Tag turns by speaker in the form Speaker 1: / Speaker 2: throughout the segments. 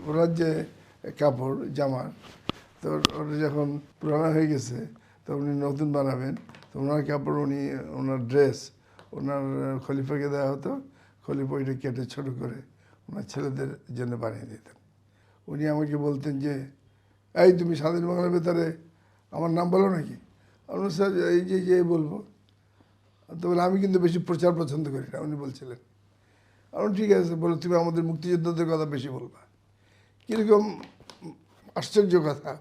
Speaker 1: ওনার যে কাপড় জামার, তো ওটা যখন পুরানো হয়ে গেছে তো উনি নতুন বানাবেন, তো ওনার কাপড় উনি ওনার ড্রেস ওনার খলিফাকে দেওয়া হতো, খলিফা ওইটা কেটে ছোটো করে ওনার ছেলেদের জন্য বানিয়ে দিতেন। উনি আমাকে বলতেন যে, এই তুমি স্বাধীন বাংলার ভেতরে আমার নাম বলো নাকি? আমরা স্যার এই যে বলবো। তো বলে আমি কিন্তু বেশি প্রচার পছন্দ করি না, উনি বলছিলেন। আমি ঠিক আছে, বলে তুমি আমাদের মুক্তিযোদ্ধাদের কথা বেশি বলবা। কীরকম আশ্চর্য কথা!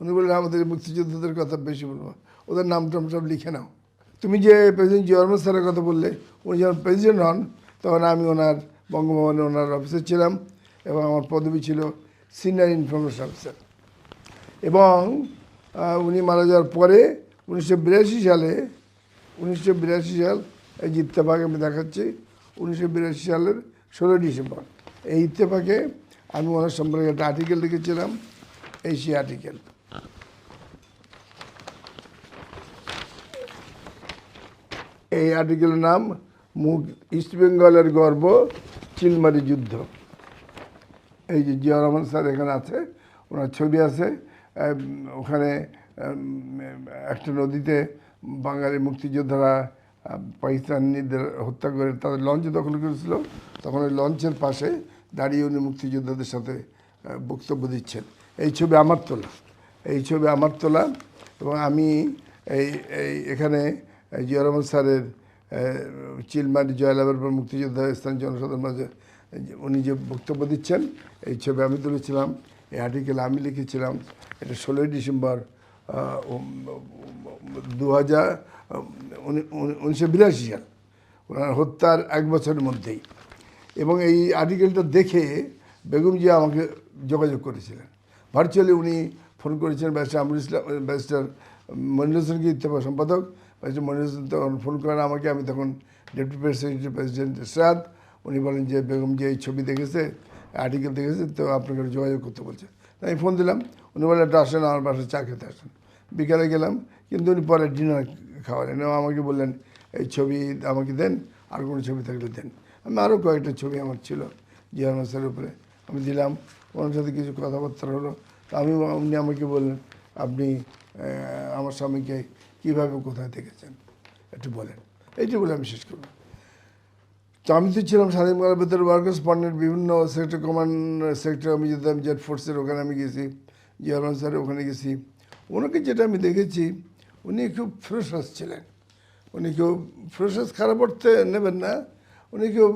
Speaker 1: উনি বললেন আমাদের মুক্তিযোদ্ধাদের কথা বেশি বলবো, ওদের নাম টাম সব লিখে নাও। তুমি যে প্রেসিডেন্ট জিয়া রহমান স্যারের কথা বললে, উনি যখন প্রেসিডেন্ট হন তখন আমি ওনার বঙ্গভবনে ওনার অফিসে ছিলাম এবং আমার পদবি ছিল সিনিয়র ইনফরমেশন অফিসার। এবং উনি মারা যাওয়ার পরে 1982 সালে 1982 সাল, এই যে ইত্তেফাক আমি দেখাচ্ছি, 1982 সালের 16 ডিসেম্বর এই ইত্তেফাকে আমি ওনার সম্পর্কে একটা আর্টিকেল লিখেছিলাম, এই সেই আর্টিকেল। এই আর্টিকেলের নাম ইস্ট বেঙ্গলের গর্ব, চিলমারি যুদ্ধ। এই যে জিয়া রহমান স্যার এখানে আছে, ওনার ছবি আছে। ওখানে একটা নদীতে বাঙালি মুক্তিযোদ্ধারা পাকিস্তানিদের হত্যা করে তাদের লঞ্চ দখল করেছিল, তখন ওই লঞ্চের পাশে দাঁড়িয়ে উনি মুক্তিযোদ্ধাদের সাথে বক্তব্য দিচ্ছেন। এই ছবি আমার তোলা, এই ছবি আমার তোলা। এবং আমি এখানে জিয়া রহমান স্যারের চিলমারি জয়লাভের পর মুক্তিযোদ্ধা স্থানীয় জনসাধারণের মাঝে উনি যে বক্তব্য দিচ্ছেন, এই ছবি আমি তুলেছিলাম, এই আর্টিকেল আমি লিখেছিলাম। এটা 16 ডিসেম্বর 1982 সাল, ওনার হত্যার 1 বছরের মধ্যেই। এবং এই আর্টিকেলটা দেখে বেগম জিয়া আমাকে যোগাযোগ করেছিলেন ভার্চুয়ালি। উনি ফোন করেছেন ব্যারিস্টার আমরুল ইসলাম, ব্যারিস্টার মনিরুল হোসেনকে, ইত্তেফাক সম্পাদক ব্যারিস্টার মনিরুল হোসেন তখন ফোন করেন আমাকে। আমি তখন ডেপুটি প্রেস সেক্রেটারি, প্রেসিডেন্ট এরশাদ। উনি বলেন যে বেগম জিয়া এই ছবি দেখেছে, আর্টিকেল দেখেছে, তো আপনাকে যোগাযোগ করতে বলছে। আমি ফোন দিলাম, উনি বললেন একটা আসেন আমার বাসায় চা খেতে আসেন। বিকালে গেলাম, কিন্তু উনি পরে ডিনার খাওয়ালেন এবং আমাকে বললেন এই ছবি আমাকে দেন, আর কোনো ছবি থাকলে দেন। আমি আরও কয়েকটা ছবি আমার ছিল জিয়া রহমান স্যারের উপরে, আমি দিলাম। ওনার সাথে কিছু কথাবার্তা হলো। তো উনি আমাকে বললেন আপনি আমার স্বামীকে কীভাবে কোথায় দেখেছেন একটু বলেন। এইটা বলে আমি শেষ করব। তো আমি তো ছিলাম স্বাধীন বাংলার ভেতরে ওয়ার্কার্স ফ্রন্টের বিভিন্ন সেক্টর, কমান্ড সেক্টর আমি যেতাম, জেড ফোর্সের ওখানে আমি গেছি, জিয়া রহমান স্যারের ওখানে গেছি। ওনাকে যেটা আমি দেখেছি, উনি খুব ফ্রেশাস ছিলেন। উনি খুব ফ্রেশাস, খারাপ অর্থে নেবেন না, উনি খুব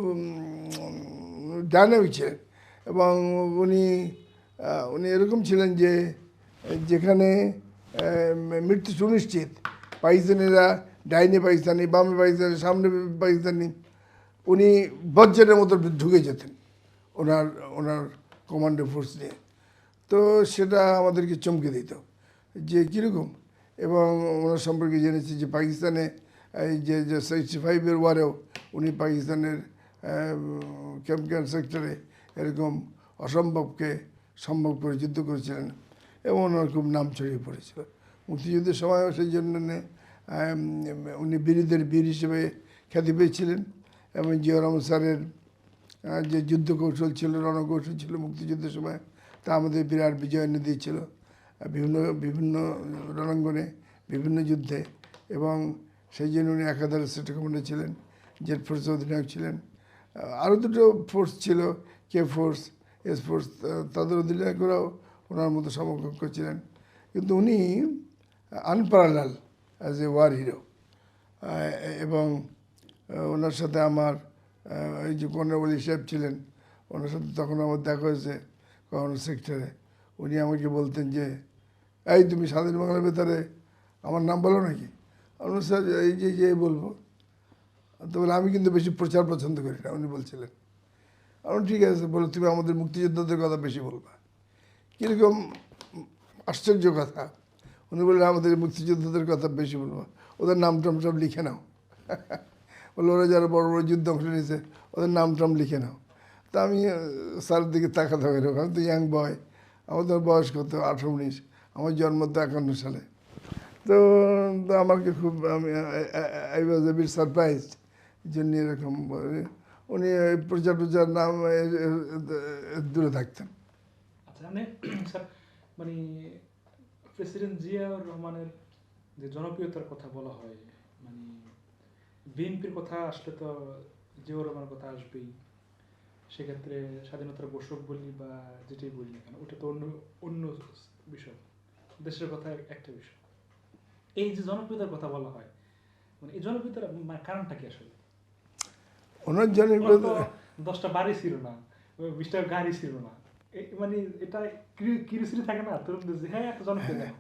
Speaker 1: ডায়নামিক ছিলেন। এবং উনি এরকম ছিলেন যে যেখানে মৃত্যু সুনিশ্চিত, পাকিস্তানিরা ডাইনে পাকিস্তানি, বামে পাকিস্তানি, সামনে পাকিস্তানি, উনি বজ্রের মতো ঢুকে যেতেন ওনার কমান্ডো ফোর্স নিয়ে। তো সেটা আমাদেরকে চমকে দিত যে কীরকম। এবং ওনার সম্পর্কে জেনেছি যে পাকিস্তানে এই যে 65-এর ওয়ারেও উনি পাকিস্তানের ক্যাম্প সেক্টরে এরকম অসম্ভবকে সম্ভব করে যুদ্ধ করেছিলেন এবং ওনার খুব নাম ছড়িয়ে পড়েছিল মুক্তিযুদ্ধের সময়ও। সেই জন্য উনি বীরদের বীর হিসেবে খ্যাতি পেয়েছিলেন। এবং জিয়া রহমান স্যারের যে যুদ্ধ কৌশল ছিল, রণকৌশল ছিল মুক্তিযুদ্ধের সময়, তা আমাদের বিরাট বিজয় এনে দিয়েছিল বিভিন্ন রণাঙ্গনে, বিভিন্ন যুদ্ধে। এবং সেই জন্য উনি একাধারে সেক্টর কমান্ডার ছিলেন, জেড ফোর্সের অধিনায়ক ছিলেন। আরও দুটো ফোর্স ছিল, কে ফোর্স, এস ফোর্স, তাদের অধিনায়করাও ওনার মতো সমকক্ষ ছিলেন। কিন্তু উনি unparalleled as a war hero. এবং ওনার সাথে আমার এই যে কর্নেল সাহেব ছিলেন, ওনার সাথে তখন আমার দেখা হয়েছে কখনো সেক্টরে। উনি আমাকে বলতেন যে, এই তুমি স্বাধীন বাংলার ভেতরে আমার নাম বলো নাকি? আমরা স্যার এই যে বলবো। তো বলে আমি কিন্তু বেশি প্রচার পছন্দ করি না, উনি বলছিলেন। আমরা ঠিক আছে, বলে তুমি আমাদের মুক্তিযোদ্ধাদের কথা বেশি বলবা। কীরকম আশ্চর্য কথা! উনি বললেন আমাদের মুক্তিযোদ্ধাদের কথা বেশি বলবো, ওদের নাম টাম সব লিখে নাও। বলে ওরা যারা বড় বড় যুদ্ধ অংশ নিয়েছে ওদের নাম টাম লিখে নাও। তা আমি স্যারের দিকে তাকাতে হবে, এরকম আমি তো ইয়াং বয়, আমাদের বয়স কত 18-19, আমার জন্ম তো 51 সালে। তো আমাকে খুব I was a bit surprised জন্য এরকম উনি প্রচার নাম দূরে থাকতেন।
Speaker 2: এখানে স্যার মানে প্রেসিডেন্ট জিয়াউর রহমানের যে জনপ্রিয়তার কথা বলা হয়, মানে বিএনপির কথা আসলে তো জিয়াউর রহমানের কথা আসবেই। সেক্ষেত্রে স্বাধীনতার ঘোষক বলি বা যেটাই বলি না কেন, ওটা তো অন্য অন্য বিষয়, দেশের কথা একটা বিষয়। এই যে জনপ্রিয়তার কথা বলা হয়, মানে এই জনপ্রিয়তার কারণটা কি আসলে?
Speaker 1: ওনার
Speaker 2: ওনার
Speaker 1: জনপ্রিয়তা,
Speaker 2: তো 10টা বাড়ি ছিল না, 20টা গাড়ি ছিল না, মানে এটা কিউরিয়াসিটি থাকে না তরুণদের যে হ্যাঁ একটা জনপ্রিয় কেন?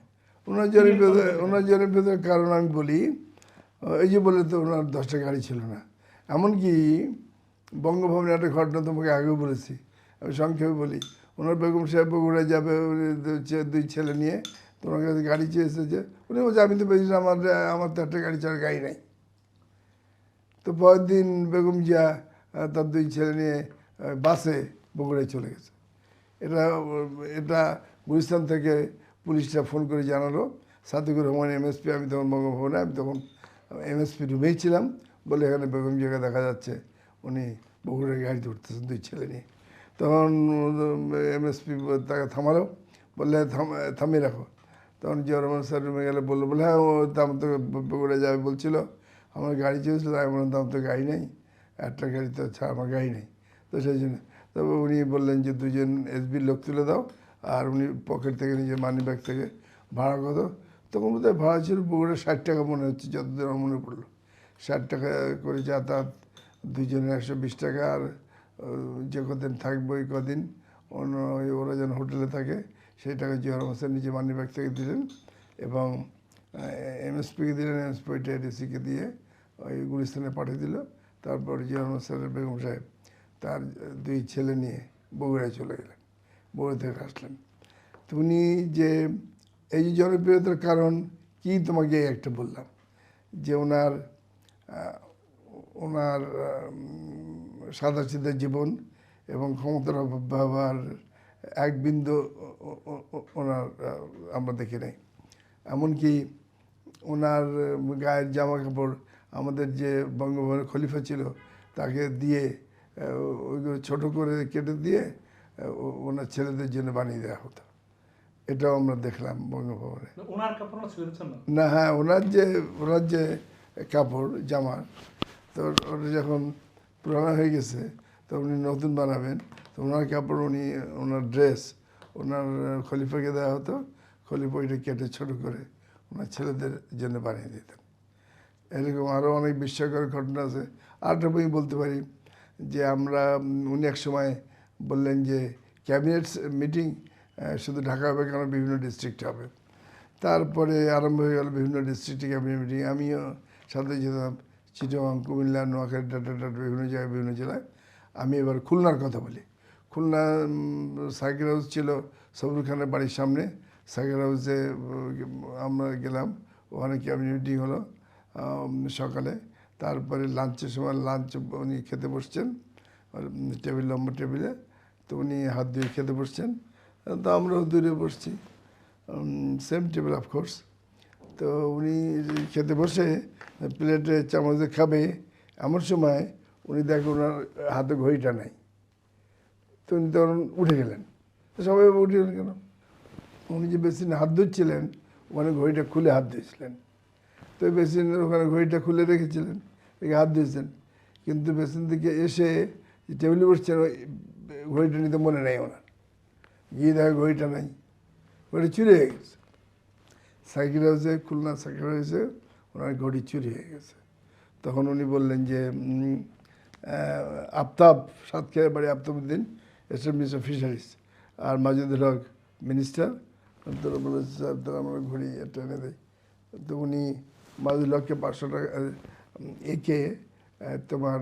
Speaker 1: ওনার জনপ্রিয়তার কারণ আমি বলি, এই যে বলে তো ওনার 10টা গাড়ি ছিল না। এমনকি বঙ্গভবনে একটা ঘটনা তোমাকে আগেও বলেছি, আমি সংক্ষেপে বলি। ওনার বেগম সাহেব বগুড়ায় যাবে, উনি দুই ছেলে নিয়ে তোমার কাছে গাড়ি চেয়েছে, যে উনি বলছে আমি তো বলছি আমার তো একটা গাড়ি ছাড়া গাড়ি নাই। তো পরের দিন বেগম জিয়া তার দুই ছেলে নিয়ে বাসে বগুড়ায় চলে গেছে। এটা এটা গুলিস্তান থেকে পুলিশরা ফোন করে জানালো, সাদিকুর রহমান এমএসপি, আমি তখন বঙ্গভবনে, আমি তখন এমএসপি রুমেই ছিলাম, বলে এখানে বেগম জিয়াকে দেখা যাচ্ছে উনি বগুড়ার গাড়িতে উঠতেছেন দুই ছেলে নিয়ে। তখন এমএসপি তাকে থামালো, বললে থামিয়ে রাখো। তখন জিয়াউর রহমান স্যার রুমে গেলে বললো, বলে হ্যাঁ ও দাম তো বগুড়া যাবে বলছিল, আমার গাড়ি চেয়েছিল, আমি বললাম দাম তো গাড়ি নেই, একটা গাড়ি তো ছাড়া আমার গাড়ি নেই। তো সেই জন্য তবে উনি বললেন যে দুজন এসবির লোক তুলে দাও, আর উনি পকেট থেকে নিজের মানি ব্যাগ থেকে ভাড়া কত, তখন বোধহয় ভাড়া ছিল বগুড়া 60 টাকা মনে হচ্ছে, যতদিন আমার মনে পড়লো 60 টাকা করে যাতায়াত, দুজনের 120 টাকা। আর যে কদিন থাকবো ওই কদিন ওরা যেন হোটেলে থাকে সেই টাকা জিয়াউর রহমান স্যার নিজে মানি ব্যাগ থেকে দিলেন, এবং এমএসপিকে দিলেন, এমএসপি ওইটা ডিসিকে দিয়ে ওই গুলিস্তানে পাঠিয়ে দিল। তারপর জিয়াউর রহমান স্যারের বেগম সাহেব তার দুই ছেলে নিয়ে বগুড়ায় চলে গেলেন, বগুড়া থেকে আসলেন। তো উনি যে এই যে জনপ্রিয়তার কারণ কি, তোমাকে একটা বললাম যে ওনার ওনার সাদাসিধা জীবন এবং ক্ষমতার অপব্যবহার এক বিন্দু ওনার আমরা দেখি নাই। এমনকি ওনার গায়ের জামা কাপড় আমাদের যে বঙ্গভবনের খলিফা ছিল তাকে দিয়ে ওইগুলো ছোটো করে কেটে দিয়ে ওনার ছেলেদের জন্য বানিয়ে দেওয়া হতো। এটাও আমরা দেখলাম বঙ্গভবনে।
Speaker 2: ওনার কাপড় ছেলেদের জন্য
Speaker 1: না, হ্যাঁ, ওনার যে কাপড় জামা, তো ওটা যখন পুরানো হয়ে গেছে তো উনি নতুন বানাবেন, তো ওনার কাপড় উনি ওনার ড্রেস ওনার খলিফাকে দেওয়া হতো, খলিফা ওইটা কেটে ছোটো করে ওনার ছেলেদের জন্য বানিয়ে দিতেন। এরকম আরও অনেক বিস্ময়কর ঘটনা আছে। আরেকটা বই বলতে পারি যে আমরা উনি এক সময় বললেন যে ক্যাবিনেট মিটিং শুধু ঢাকা হবে কেন, বিভিন্ন ডিস্ট্রিক্টে হবে। তারপরে আরম্ভ হয়ে গেল বিভিন্ন ডিস্ট্রিক্টে ক্যাবিনেট মিটিং, আমিও সাথে যেতাম, চিটাগাং, কুমিল্লা, নোয়াখালী, ডাটা বিভিন্ন জায়গায় বিভিন্ন জেলায়। আমি এবার খুলনার কথা বলি। খুলনা সাইকেল হাউস ছিল সবুর খানের বাড়ির সামনে, সাইকেল হাউসে আমরা গেলাম, ওখানে ক্যাবিনেট মিটিং হলো সকালে। তারপরে লাঞ্চের সময় লাঞ্চ উনি খেতে বসছেন টেবিল, লম্বা টেবিলে, তো উনি হাত দিয়ে খেতে বসছেন, তো আমরাও দূরে বসছি, সেম টেবিল অফকোর্স। তো উনি খেতে বসে প্লেটে চামচে খাবে, এমন সময় উনি দেখেন ওনার হাতে ঘড়িটা নেই। তো উনি তখন উঠে গেলেন, সবাই উঠে গেলেন কেন, উনি যে বেসিনে হাত ধুচ্ছিলেন ওখানে ঘড়িটা খুলে হাত ধুয়েছিলেন। তো বেসিনের ওখানে ঘড়িটা খুলে রেখেছিলেন, রেখে হাত ধুয়েছেন, কিন্তু বেসিন থেকে এসে টেবিলে বসছেন, ওই ঘড়িটা নিতে মনে নেই ওনার, গিয়ে দেখা ঘড়িটা নাই, ঘড়ি চুরি হয়ে গেছে। সাইকেল হাউসে, খুলনা সাইকেল হাউসে ওনার ঘড়ি চুরি হয়ে গেছে। তখন উনি বললেন যে আফতাব, সাতক্ষীরার বাড়ি Aftabuddin, SM minister of fisheries, আর মাজিদুল হক মিনিস্টার, তারা বলেছে স্যার তারা আমরা ঘড়ি একটা এনে দেয়। তো উনি মাজিদুল হককে 500 টাকা, একে তোমার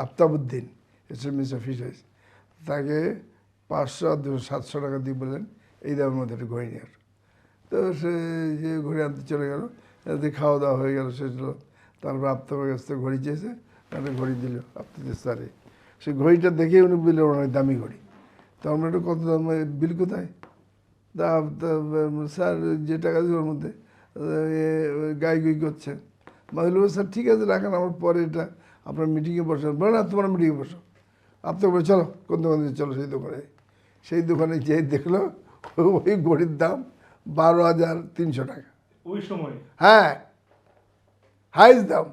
Speaker 1: Aftabuddin SM minister of fisheries, তাকে 500 আর 700 টাকা দিয়ে বললেন এই দামের মধ্যে একটা ঘড়ি নিয়ে আসো। তো সে যে ঘড়ি আনতে চলে গেল, এতে খাওয়া দাওয়া হয়ে গেল, শেষ হলো। তারপর আফতাবের কাছ থেকে ঘড়ি চেয়েছে, একটা ঘড়ি দিল আফতাবের স্যারে। সেই ঘড়িটা দেখে উনি বললেন অনেক দামি ঘড়ি। তো আমরা একটু কত দাম, বিল কোথায়? তা স্যার যে টাকা দিল ওর মধ্যে গাই গুই করছেন। মাঝে স্যার ঠিক আছে রাখেন, আমার পরে এটা আপনার মিটিংয়ে বসেন। বলে না তোমার মিটিংয়ে বসো, আপনার বলে চলো কোন দোকানে চলো সেই দোকানে। সেই দোকানে যেয়ে দেখলো ওই ঘড়ির দাম 12,300 টাকা।
Speaker 2: ওই সময়
Speaker 1: হ্যাঁ, হাইস্ট দাম।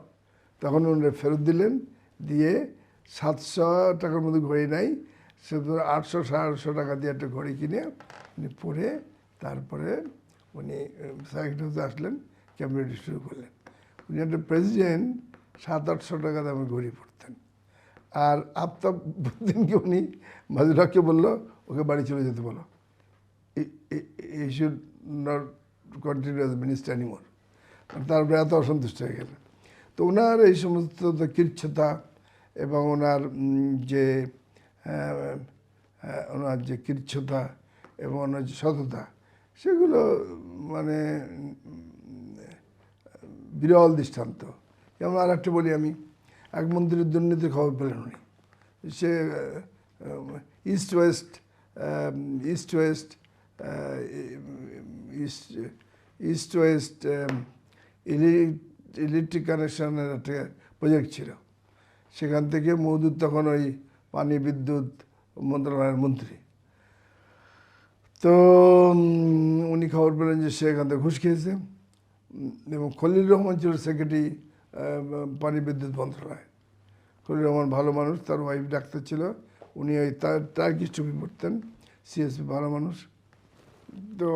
Speaker 1: তখন উনি ফেরত দিলেন, দিয়ে 700 টাকার মধ্যে ঘড়ি নাই, শুধু 800 850 টাকা দিয়ে একটা ঘড়ি কিনে উনি পরে তারপরে উনি সার্কিট হাউসে আসলেন, ক্যাবিনেট শুরু করলেন। উনি একটা প্রেসিডেন্ট 700-800 টাকা দামে ঘড়ি পরতেন। আর আফতাব বলতেন কি, উনি মাজুরাকে বললো ওকে বাড়ি চলে যেতে বলো, he should not continue as minister anymore. তারপরে এত অসন্তুষ্ট হয়ে গেলেন। তো ওনার এই সমস্ত কৃচ্ছতা এবং ওনার যে কৃচ্ছতা এবং ওনার যে সততা, সেগুলো মানে বিরল দৃষ্টান্ত। যেমন আর একটা বলি আমি, এক মন্ত্রীর দুর্নীতির খবর পেলেন উনি। সে east west east west east west electric কানেকশনের একটা প্রজেক্ট ছিল। সেখান থেকে মওদুদ তখন ওই পানি বিদ্যুৎ মন্ত্রণালয়ের মন্ত্রী। তো উনি খবর পেলেন যে সে এখান থেকে ঘুষ খেয়েছে, এবং খলিল রহমান ছিল সেক্রেটারি পানি বিদ্যুৎ মন্ত্রণালয়। খলিল রহমান ভালো মানুষ, তার ওয়াইফ ডাক্তার ছিল, উনি ওই টার্কিশ টুপি পড়তেন, সিএসপি ভালো মানুষ। তো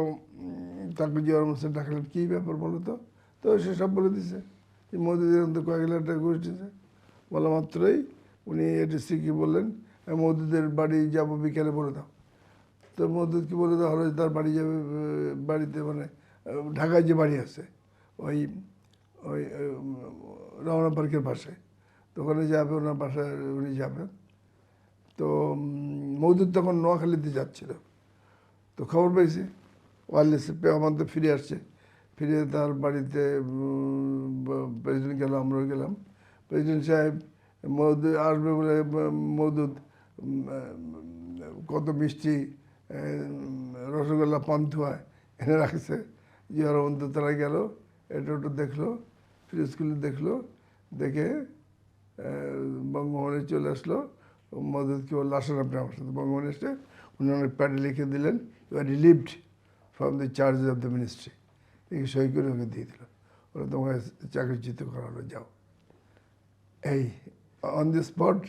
Speaker 1: তাকে জিয়াউর রহমান ডাকলেন, কী ব্যাপার বলো তো? তো সে সব বলে দিছে যে মোদিদের তো কয়েক লাখ টাকা ঘুষ দিয়েছে। বলা মাত্রই উনি এডিসিকে বললেন, মোদিদের বাড়ি যাবো, বিকেলে বলে দাও। তো মওদুদকে বলে দেওয়া হলো তার বাড়ি যাবে, বাড়িতে মানে ঢাকায় যে বাড়ি আছে ওই ওই রমনা পার্কের পাশে, তো ওখানে যাবে, ওনার বাসায় উনি যাবেন। তো মওদুদ তখন নোয়াখালীতে যাচ্ছিল। তো খবর পেয়েছি ওয়ারলেসে, আমাদের ফিরে আসছে, ফিরে তার বাড়িতে প্রেসিডেন্ট গেল, আমরাও গেলাম। প্রেসিডেন্ট সাহেব মওদুদ আসবে বলে মওদুদ কত মিষ্টি রসগোল্লা পান্তুয়া এনে রাখছে। জিয়াউর রহমান তো তারা গেল, এটা ওটা দেখলো, ফিরোজ স্কুলে দেখলো, দেখে বঙ্গভবনে চলে আসলো। মওদুদকে বললো, আসেন আপনি আমার সাথে। বঙ্গভবনে এসে উনি অনেক প্যাডে লিখে দিলেন, you are relieved from the charges of the ministry. এই সই করে ওকে দিয়ে দিল, ওরা তোমাকে চাকরিচ্যুত করা হলো, যাও। এই অন দি স্পট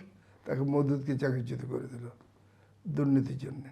Speaker 1: তাকে মওদুদকে চাকরিচ্যুত করে দিল দুর্নীতির জন্যে।